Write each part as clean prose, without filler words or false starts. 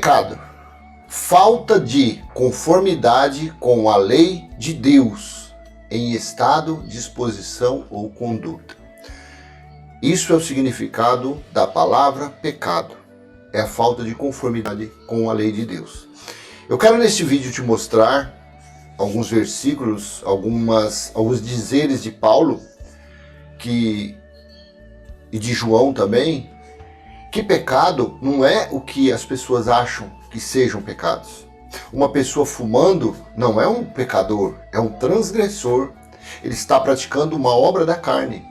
Pecado. Falta de conformidade com a lei de Deus em estado, disposição ou conduta. Isso é o significado da palavra pecado. É a falta de conformidade com a lei de Deus. Eu quero neste vídeo te mostrar alguns versículos, alguns dizeres de Paulo e de João também, que pecado não é o que as pessoas acham que sejam pecados. Uma pessoa fumando não é um pecador, é um transgressor. Ele está praticando uma obra da carne.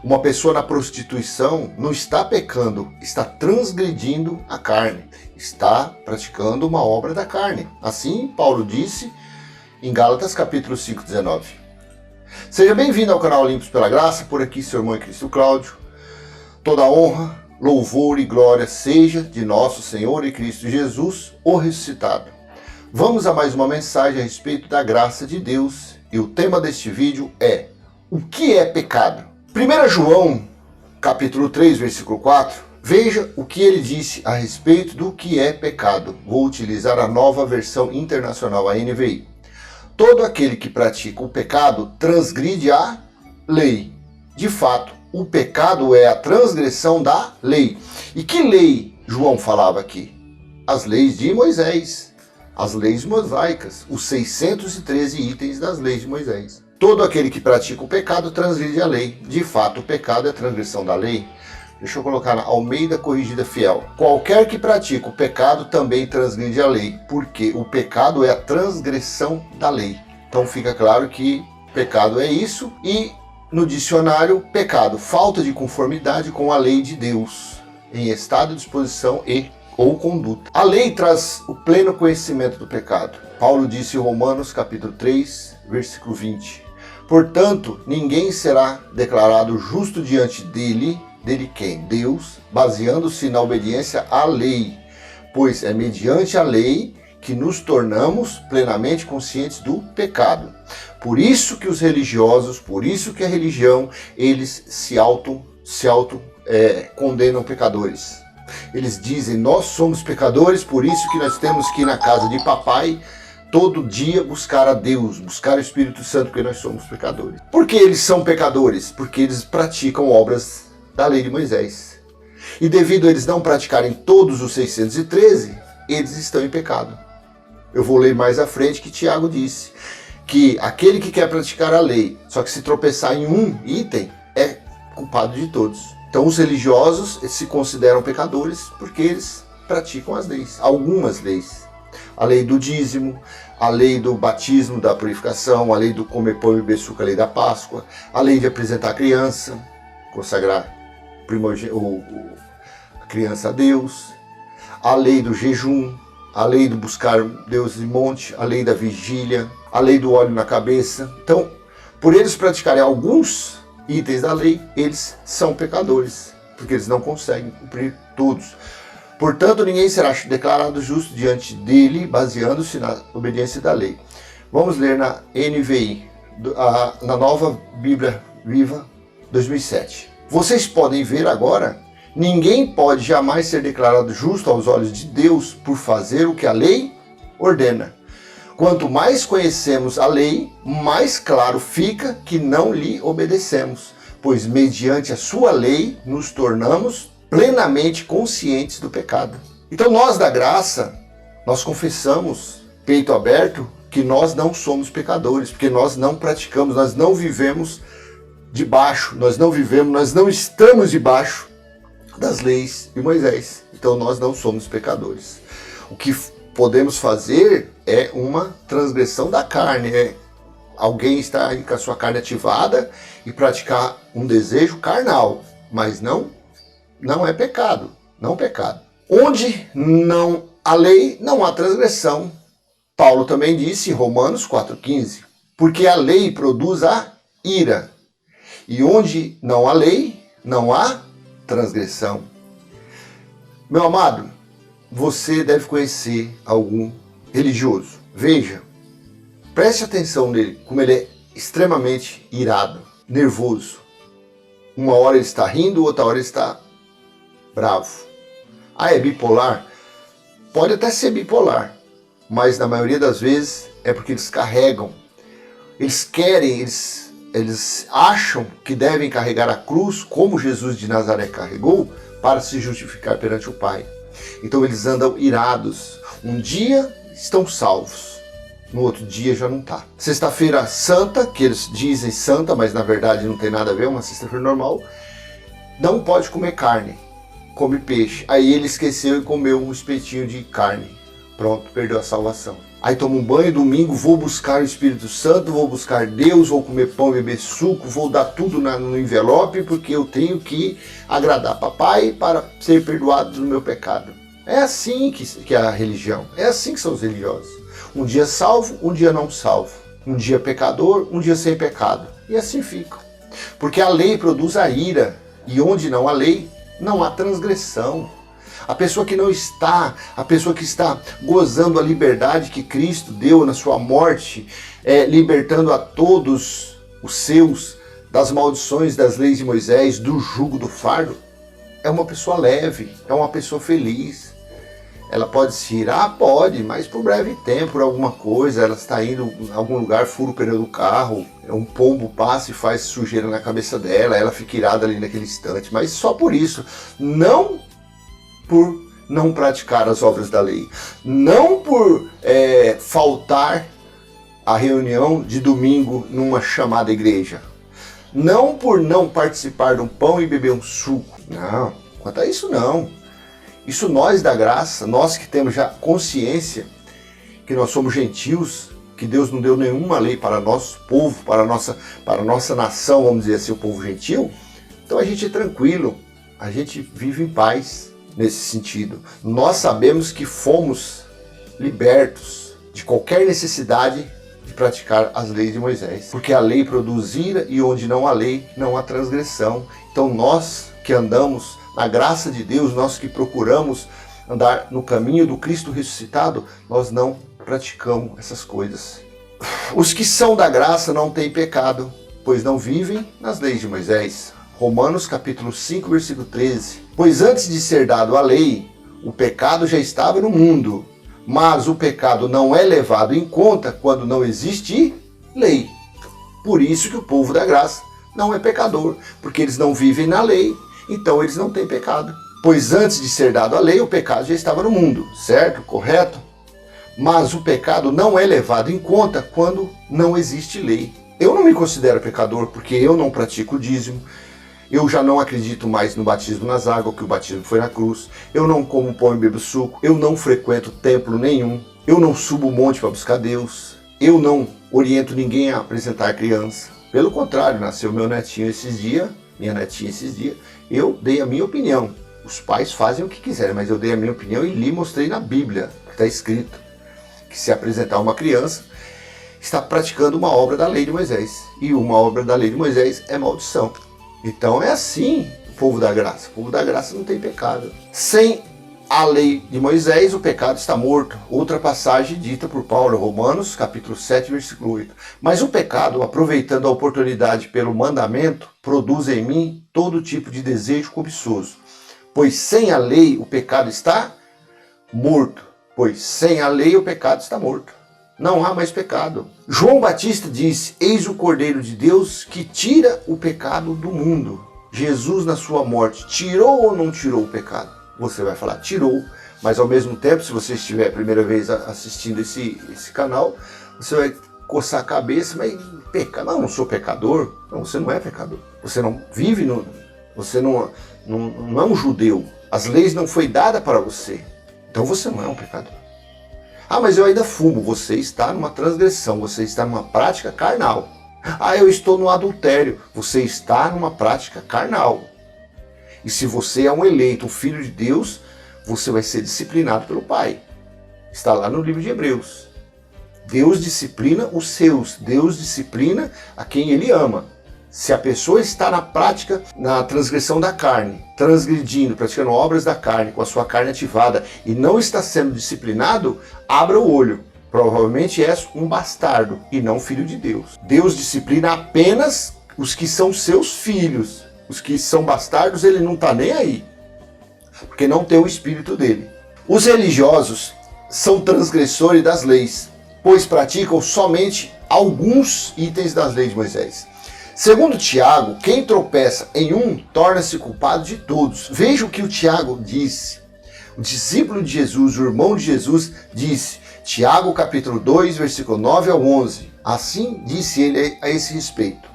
Uma pessoa na prostituição não está pecando, está transgredindo a carne. Está praticando uma obra da carne. Assim, Paulo disse em Gálatas capítulo 5, 19. Seja bem-vindo ao canal Limpos pela Graça, por aqui seu irmão Cristo Cláudio. Toda honra, louvor e glória seja de nosso Senhor e Cristo Jesus, o ressuscitado. Vamos a mais uma mensagem a respeito da graça de Deus e o tema deste vídeo é: o que é pecado? 1 João, capítulo 3, versículo 4, veja o que ele disse a respeito do que é pecado. Vou utilizar a nova versão internacional, a NVI. Todo aquele que pratica o pecado transgride a lei. De fato, o pecado é a transgressão da lei. E que lei João falava aqui? As leis de Moisés, as leis mosaicas, os 613 itens das leis de Moisés. Todo aquele que pratica o pecado transgride a lei. De fato, o pecado é a transgressão da lei. Deixa eu colocar na Almeida Corrigida Fiel. Qualquer que pratica o pecado também transgride a lei, porque o pecado é a transgressão da lei. Então fica claro que pecado é isso. E no dicionário, pecado, falta de conformidade com a lei de Deus, em estado, disposição ou conduta. A lei traz o pleno conhecimento do pecado. Paulo disse em Romanos capítulo 3, versículo 20. Portanto, ninguém será declarado justo diante dele quem? Deus, baseando-se na obediência à lei, pois é mediante a lei que nos tornamos plenamente conscientes do pecado. Por isso que os religiosos, por isso que a religião, eles se auto condenam pecadores. Eles dizem: nós somos pecadores, por isso que nós temos que ir na casa de papai todo dia buscar a Deus, buscar o Espírito Santo, porque nós somos pecadores. Por que eles são pecadores? Porque eles praticam obras da lei de Moisés. E devido a eles não praticarem todos os 613, eles estão em pecado. Eu vou ler mais à frente que Tiago disse que aquele que quer praticar a lei, só que se tropeçar em um item, é culpado de todos. Então os religiosos se consideram pecadores porque eles praticam as leis, algumas leis. A lei do dízimo, a lei do batismo, da purificação, a lei do comer pão e beber suco, a lei da Páscoa, a lei de apresentar a criança, consagrar a criança a Deus, a lei do jejum, a lei do buscar Deus em monte, a lei da vigília, a lei do óleo na cabeça. Então, por eles praticarem alguns itens da lei, eles são pecadores, porque eles não conseguem cumprir todos. Portanto, ninguém será declarado justo diante dele, baseando-se na obediência da lei. Vamos ler na NVI, na Nova Bíblia Viva 2007. Vocês podem ver agora, ninguém pode jamais ser declarado justo aos olhos de Deus por fazer o que a lei ordena. Quanto mais conhecemos a lei, mais claro fica que não lhe obedecemos, pois mediante a sua lei nos tornamos plenamente conscientes do pecado. Então nós da graça, nós confessamos, peito aberto, que nós não somos pecadores, porque nós não praticamos, nós não vivemos debaixo, nós não estamos debaixo das leis de Moisés. Então nós não somos pecadores. O que podemos fazer é uma transgressão da carne, alguém está aí com a sua carne ativada e praticar um desejo carnal, mas não é pecado, não pecado. Onde não há lei, não há transgressão. Paulo também disse em Romanos 4,15, porque a lei produz a ira, e onde não há lei, não há transgressão. Meu amado, você deve conhecer algum religioso. Veja, preste atenção nele, como ele é extremamente irado, nervoso. Uma hora ele está rindo, outra hora ele está bravo. Ah, é bipolar? pode até ser bipolar, mas na maioria das vezes é porque eles carregam, eles querem, eles acham que devem carregar a cruz como Jesus de Nazaré carregou para se justificar perante o Pai. Então eles andam irados. Um dia estão salvos, no outro dia já não está. Sexta-feira santa, que eles dizem santa, mas na verdade não tem nada a ver, uma sexta-feira normal, não pode comer carne, come peixe. Aí ele esqueceu e comeu um espetinho de carne. Pronto, perdeu a salvação. Aí toma um banho, domingo, vou buscar o Espírito Santo, vou buscar Deus, vou comer pão, beber suco, vou dar tudo no envelope, porque eu tenho que agradar papai para ser perdoado do meu pecado. É assim que é a religião, é assim que são os religiosos. Um dia salvo, um dia não salvo. Um dia pecador, um dia sem pecado. E assim fica. Porque a lei produz a ira, e onde não há lei, não há transgressão. A pessoa que está gozando a liberdade que Cristo deu na sua morte, libertando a todos os seus das maldições das leis de Moisés, do jugo do fardo, é uma pessoa leve, é uma pessoa feliz. Ela pode se irar? Pode, mas por breve tempo, por alguma coisa, ela está indo em algum lugar, fura o pneu do carro, um pombo passa e faz sujeira na cabeça dela, ela fica irada ali naquele instante, mas só por isso, não por não praticar as obras da lei, não por faltar a reunião de domingo numa chamada igreja, não por não participar de um pão e beber um suco, não, quanto a isso não. Isso nós da graça, nós que temos já consciência que nós somos gentios, que Deus não deu nenhuma lei para nosso povo, para a nossa nação, vamos dizer assim, o povo gentil, então a gente é tranquilo, a gente vive em paz nesse sentido. Nós sabemos que fomos libertos de qualquer necessidade de praticar as leis de Moisés, porque a lei produz ira e onde não há lei, não há transgressão. Então nós que andamos na graça de Deus, nós que procuramos andar no caminho do Cristo ressuscitado, nós não praticamos essas coisas. Os que são da graça não têm pecado, pois não vivem nas leis de Moisés. Romanos capítulo 5, versículo 13. Pois antes de ser dado a lei, o pecado já estava no mundo, mas o pecado não é levado em conta quando não existe lei. Por isso que o povo da graça não é pecador, porque eles não vivem na lei, então eles não têm pecado. Pois antes de ser dado a lei, o pecado já estava no mundo, certo? Correto? Mas o pecado não é levado em conta quando não existe lei. Eu não me considero pecador porque eu não pratico o dízimo, eu já não acredito mais no batismo nas águas, que o batismo foi na cruz, eu não como pão e bebo suco, eu não frequento templo nenhum, eu não subo o monte para buscar Deus, eu não oriento ninguém a apresentar criança. Pelo contrário, nasceu meu netinho esses dias, minha netinha esses dias, eu dei a minha opinião. Os pais fazem o que quiserem, mas eu dei a minha opinião e li, mostrei na Bíblia, que está escrito que se apresentar uma criança, está praticando uma obra da lei de Moisés. E uma obra da lei de Moisés é maldição. Então é assim o povo da graça. O povo da graça não tem pecado. Sem a lei de Moisés, o pecado está morto. Outra passagem dita por Paulo, Romanos, capítulo 7, versículo 8. Mas o pecado, aproveitando a oportunidade pelo mandamento, produz em mim todo tipo de desejo cobiçoso. Pois sem a lei, o pecado está morto. Pois sem a lei, o pecado está morto. Não há mais pecado. João Batista disse, eis o Cordeiro de Deus que tira o pecado do mundo. Jesus, na sua morte, tirou ou não tirou o pecado? Você vai falar, tirou. Mas ao mesmo tempo, se você estiver a primeira vez assistindo esse canal, você vai coçar a cabeça, mas pecado? Não, eu não sou pecador. Não, você não é pecador. Você não vive, você não é um judeu. As leis não foi dada para você. Então você não é um pecador. Ah, mas eu ainda fumo. Você está numa transgressão, você está numa prática carnal. Ah, eu estou no adultério. Você está numa prática carnal. E se você é um eleito, um filho de Deus, você vai ser disciplinado pelo Pai. Está lá no livro de Hebreus. Deus disciplina os seus, Deus disciplina a quem Ele ama. Se a pessoa está na prática, na transgressão da carne, transgredindo, praticando obras da carne, com a sua carne ativada, e não está sendo disciplinado, abra o olho. Provavelmente és um bastardo e não filho de Deus. Deus disciplina apenas os que são seus filhos. Os que são bastardos, Ele não está nem aí, porque não tem o espírito dele. Os religiosos são transgressores das leis, pois praticam somente alguns itens das leis de Moisés. Segundo Tiago, quem tropeça em um torna-se culpado de todos. Veja o que o Tiago disse. O discípulo de Jesus, o irmão de Jesus, disse, Tiago capítulo 2, versículo 9 ao 11. Assim disse ele a esse respeito.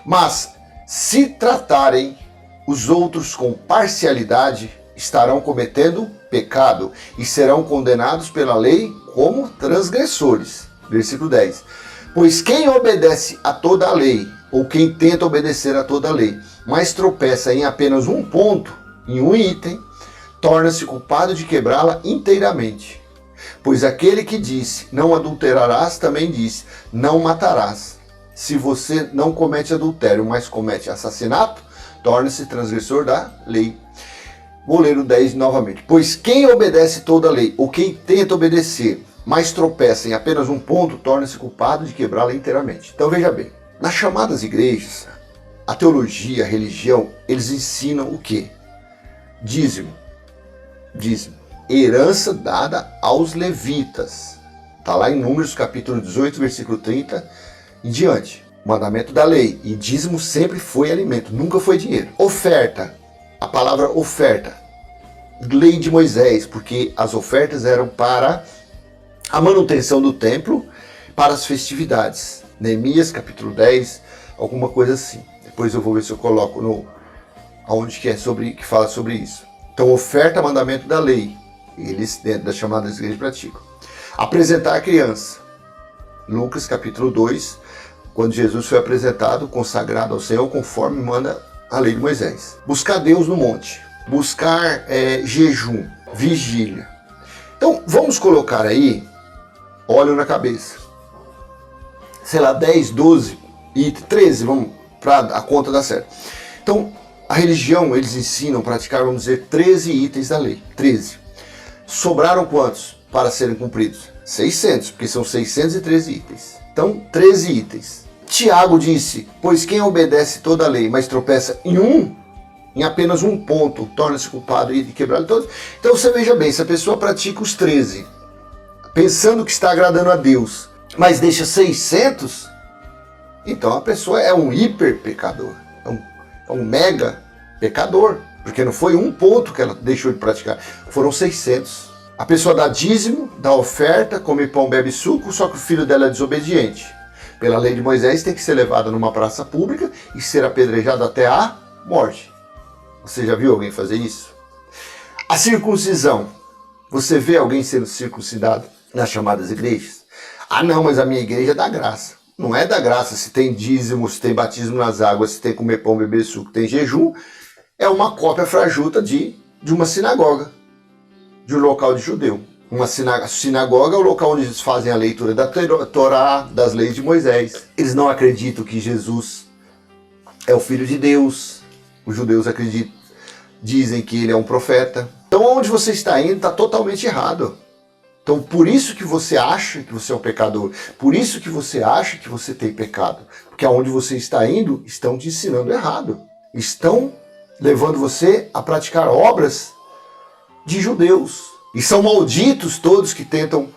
Mas se tratarem os outros com parcialidade, estarão cometendo pecado e serão condenados pela lei como transgressores. Versículo 10. Pois quem obedece a toda a lei, ou quem tenta obedecer a toda a lei, mas tropeça em apenas um ponto, em um item, torna-se culpado de quebrá-la inteiramente. Pois aquele que disse, não adulterarás, também disse, não matarás. Se você não comete adultério, mas comete assassinato, torna-se transgressor da lei. Vou ler o 10 novamente. Pois quem obedece toda a lei, ou quem tenta obedecer, mas tropeça em apenas um ponto, torna-se culpado de quebrá-la inteiramente. Então veja bem, nas chamadas igrejas, a teologia, a religião, eles ensinam o quê? Dízimo. Herança dada aos levitas. Está lá em Números capítulo 18, versículo 30 em diante. Mandamento da lei. E dízimo sempre foi alimento, nunca foi dinheiro. Oferta. A palavra oferta. Lei de Moisés, porque as ofertas eram para a manutenção do templo, para as festividades. Neemias capítulo 10, alguma coisa assim. Depois eu vou ver se eu coloco aonde que é que fala sobre isso. Então, oferta, mandamento da lei. Eles, dentro das chamadas igrejas, praticam. Apresentar a criança. Lucas capítulo 2, quando Jesus foi apresentado, consagrado ao Senhor, conforme manda a lei de Moisés. Buscar Deus no monte. Buscar jejum, vigília. Então, vamos colocar aí óleo na cabeça. Sei lá, 10, 12 e 13, vamos para a conta dar certo. Então, a religião, eles ensinam a praticar, vamos dizer, 13 itens da lei. 13. Sobraram quantos para serem cumpridos? 600, porque são 613 itens. Então, 13 itens. Tiago disse, pois quem obedece toda a lei, mas tropeça em apenas um ponto, torna-se culpado de quebrar todos. Então, você veja bem, se a pessoa pratica os 13, pensando que está agradando a Deus, mas deixa 600, então a pessoa é um hiper pecador. É um mega pecador, porque não foi um ponto que ela deixou de praticar, foram 600. A pessoa dá dízimo, dá oferta, come pão, bebe suco, só que o filho dela é desobediente. Pela lei de Moisés tem que ser levado numa praça pública e ser apedrejado até a morte. Você já viu alguém fazer isso? A circuncisão. Você vê alguém sendo circuncidado nas chamadas igrejas? Ah não, mas a minha igreja é da graça. Não é da graça se tem dízimo, se tem batismo nas águas, se tem comer pão, beber suco, tem jejum. É uma cópia fajuta de uma sinagoga, de um local de judeu. Uma sinagoga é o local onde eles fazem a leitura da Torá, das leis de Moisés. Eles não acreditam que Jesus é o Filho de Deus. Os judeus acreditam, dizem que ele é um profeta. Então onde você está indo está totalmente errado. Então, por isso que você acha que você é um pecador, por isso que você acha que você tem pecado, porque aonde você está indo, estão te ensinando errado. Estão levando você a praticar obras de judeus. E são malditos todos que tentam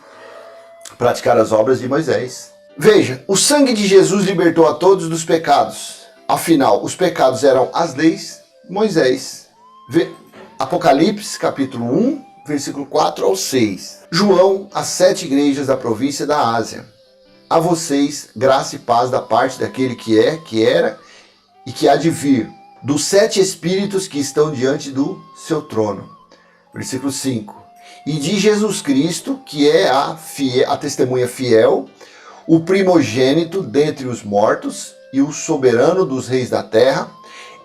praticar as obras de Moisés. Veja, o sangue de Jesus libertou a todos dos pecados. Afinal, os pecados eram as leis de Moisés. Apocalipse, capítulo 1, versículo 4 ao 6. João, às 7 igrejas da província da Ásia. A vocês, graça e paz da parte daquele que é, que era e que há de vir, dos 7 espíritos que estão diante do seu trono. Versículo 5. E de Jesus Cristo, que é a testemunha fiel, o primogênito dentre os mortos e o soberano dos reis da terra.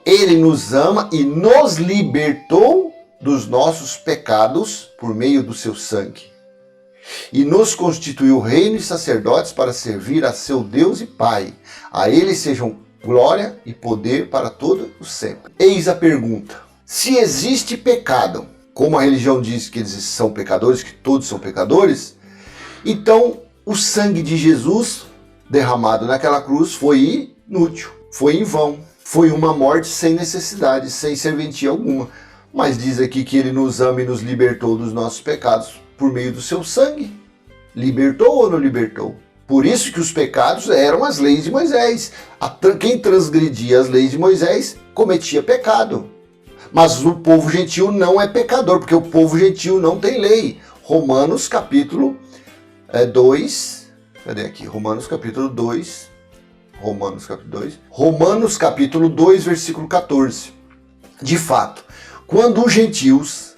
Ele nos ama e nos libertou dos nossos pecados por meio do seu sangue. E nos constituiu reino e sacerdotes para servir a seu Deus e Pai. A ele sejam glória e poder para todo o sempre. Eis a pergunta: se existe pecado, como a religião diz que eles são pecadores, que todos são pecadores, então o sangue de Jesus derramado naquela cruz foi inútil, foi em vão, foi uma morte sem necessidade, sem serventia alguma. Mas diz aqui que ele nos ama e nos libertou dos nossos pecados por meio do seu sangue. Libertou ou não libertou? Por isso que os pecados eram as leis de Moisés. Quem transgredia as leis de Moisés cometia pecado. Mas o povo gentil não é pecador, porque o povo gentil não tem lei. Romanos capítulo 2, cadê aqui? Romanos capítulo 2, Romanos capítulo 2, versículo 14. De fato, quando os gentios,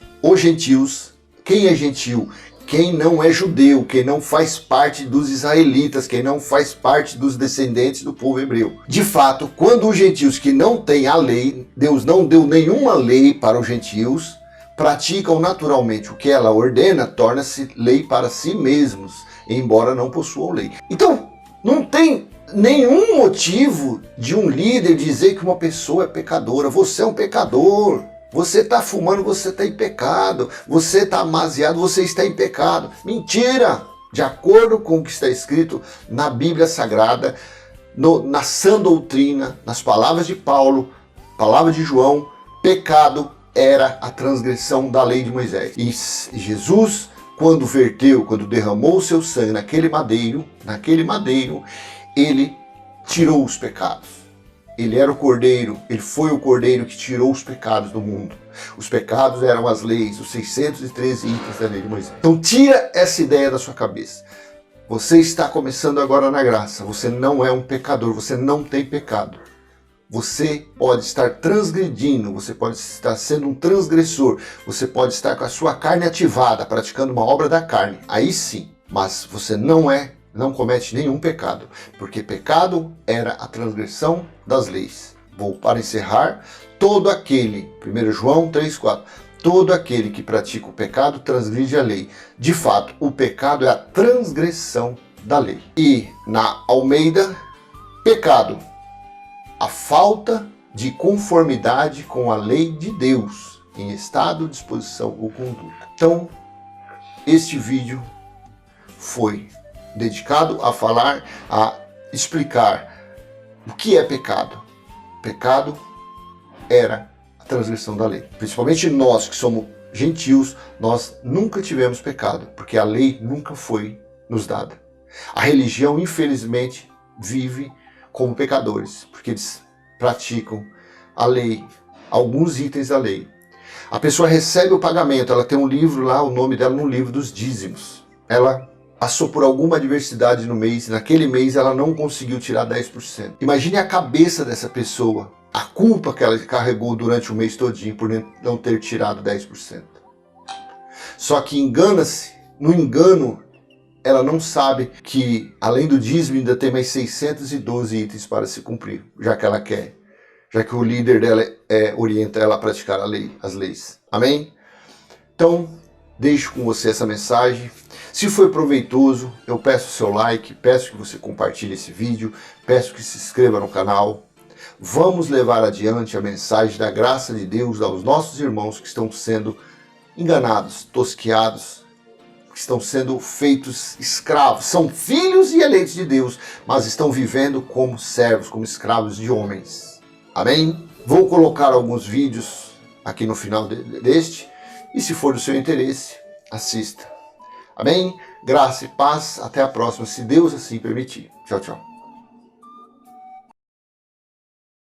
quem é gentil? Quem não é judeu, quem não faz parte dos israelitas, quem não faz parte dos descendentes do povo hebreu. De fato, quando os gentios que não têm a lei, Deus não deu nenhuma lei para os gentios, praticam naturalmente o que ela ordena, torna-se lei para si mesmos, embora não possuam lei. Então, não tem nenhum motivo de um líder dizer que uma pessoa é pecadora. Você é um pecador. Você está fumando, você está em pecado. Você está amaziado, você está em pecado. Mentira! De acordo com o que está escrito na Bíblia Sagrada, na sã doutrina, nas palavras de Paulo, palavras de João, pecado era a transgressão da lei de Moisés. E Jesus, quando derramou o seu sangue naquele madeiro, ele tirou os pecados. Ele era o cordeiro, ele foi o cordeiro que tirou os pecados do mundo. Os pecados eram as leis, os 613 itens da lei de Moisés. Então tira essa ideia da sua cabeça. Você está começando agora na graça, você não é um pecador, você não tem pecado. Você pode estar transgredindo, você pode estar sendo um transgressor, você pode estar com a sua carne ativada, praticando uma obra da carne. Aí sim, mas você não comete nenhum pecado, porque pecado era a transgressão das leis. Vou para encerrar, todo aquele, 1 João 3,4, todo aquele que pratica o pecado transgride a lei. De fato, o pecado é a transgressão da lei. E na Almeida, pecado, a falta de conformidade com a lei de Deus em estado, disposição ou conduta. Então, este vídeo foi dedicado a explicar o que é pecado. Pecado era a transgressão da lei. Principalmente nós que somos gentios, nós nunca tivemos pecado, porque a lei nunca foi nos dada. A religião, infelizmente, vive como pecadores, porque eles praticam a lei, alguns itens da lei. A pessoa recebe o pagamento, ela tem um livro lá, o nome dela no livro dos dízimos. Ela passou por alguma adversidade no mês, naquele mês ela não conseguiu tirar 10%. Imagine a cabeça dessa pessoa, a culpa que ela carregou durante o mês todinho por não ter tirado 10%. Só que engana-se, no engano, ela não sabe que além do dízimo ainda tem mais 612 itens para se cumprir, já que ela quer, já que o líder dela orienta ela a praticar as leis. Amém? Então, deixo com você essa mensagem. Se foi proveitoso, eu peço o seu like, peço que você compartilhe esse vídeo, peço que se inscreva no canal. Vamos levar adiante a mensagem da graça de Deus aos nossos irmãos que estão sendo enganados, tosqueados, que estão sendo feitos escravos. São filhos e eleitos de Deus, mas estão vivendo como servos, como escravos de homens. Amém? Vou colocar alguns vídeos aqui no final deste, e se for do seu interesse, assista. Amém? Graça e paz. Até a próxima, se Deus assim permitir. Tchau, tchau.